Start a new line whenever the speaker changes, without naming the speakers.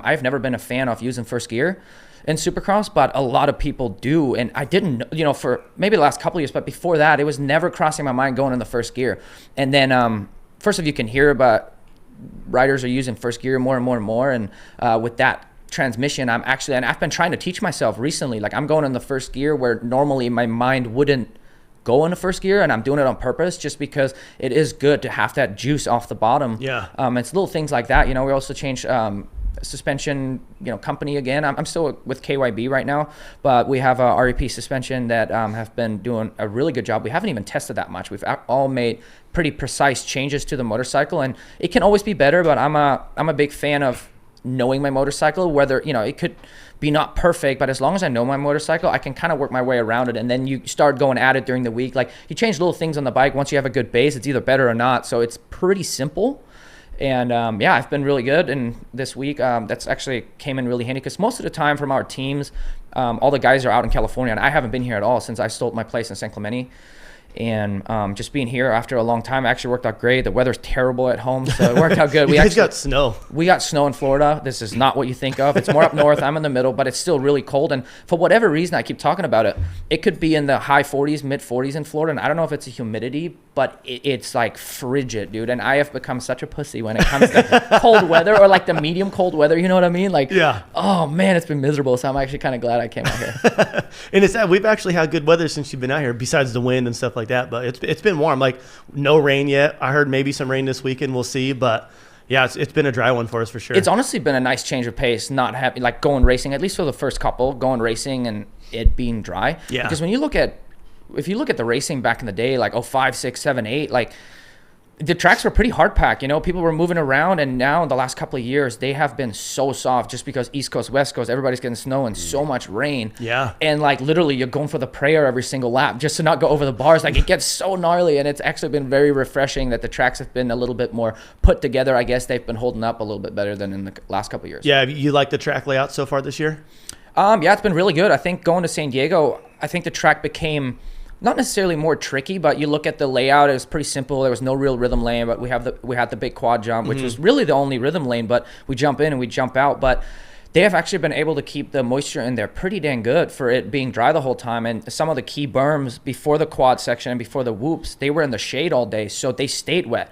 I've never been a fan of using first gear in supercross, but a lot of people do. And I didn't, for maybe the last couple of years, but before that, it was never crossing my mind going in the first gear. And then first of you can hear about riders are using first gear more and more and more. And with that transmission, and I've been trying to teach myself recently, like I'm going in the first gear where normally my mind wouldn't go into first gear, and I'm doing it on purpose just because it is good to have that juice off the bottom.
Yeah.
It's little things like that. We also changed suspension, company again. I'm still with KYB right now, but we have a REP suspension that have been doing a really good job. We haven't even tested that much. We've all made pretty precise changes to the motorcycle, and it can always be better, but I'm a big fan of knowing my motorcycle, whether, it could be not perfect, but as long as I know my motorcycle, I can kind of work my way around it. And then you start going at it during the week. Like you change little things on the bike. Once you have a good base, it's either better or not. So it's pretty simple. And I've been really good. And this week, that's actually came in really handy because most of the time from our teams, all the guys are out in California, and I haven't been here at all since I sold my place in San Clemente. And just being here after a long time actually worked out great. The weather's terrible at home, so it worked out good.
You guys got snow.
We got snow in Florida. This is not what you think of. It's more up north. I'm in the middle, but it's still really cold. And for whatever reason, I keep talking about it. It could be in the high 40s, mid 40s in Florida. And I don't know if it's a humidity, but it's like frigid, dude. And I have become such a pussy when it comes to cold weather or like the medium cold weather. You know what I mean? Like,
yeah.
Oh man, it's been miserable. So I'm actually kind of glad I came out here.
And it's we've actually had good weather since you've been out here, besides the wind and stuff like that. But it's been warm. Like no rain yet. I heard maybe some rain this weekend. We'll see. But yeah, it's been a dry one for us for sure.
It's honestly been a nice change of pace, not having like going racing, at least for the first couple, going racing and it being dry.
Yeah.
Because if you look at the racing back in the day, like 05, 6, 7, 8, like the tracks were pretty hard packed. People were moving around, and now in the last couple of years, they have been so soft just because East Coast, West Coast, everybody's getting snow and so much rain.
Yeah.
And like literally you're going for the prayer every single lap just to not go over the bars. Like it gets so gnarly, and it's actually been very refreshing that the tracks have been a little bit more put together. I guess they've been holding up a little bit better than in the last couple of years.
Yeah. You like the track layout so far this year?
Yeah, it's been really good. I think going to San Diego, I think the track became not necessarily more tricky, but you look at the layout, it was pretty simple. There was no real rhythm lane, but we had the big quad jump, which was really the only rhythm lane, but we jump in and we jump out. But they have actually been able to keep the moisture in there pretty dang good for it being dry the whole time. And some of the key berms before the quad section and before the whoops, they were in the shade all day, so they stayed wet.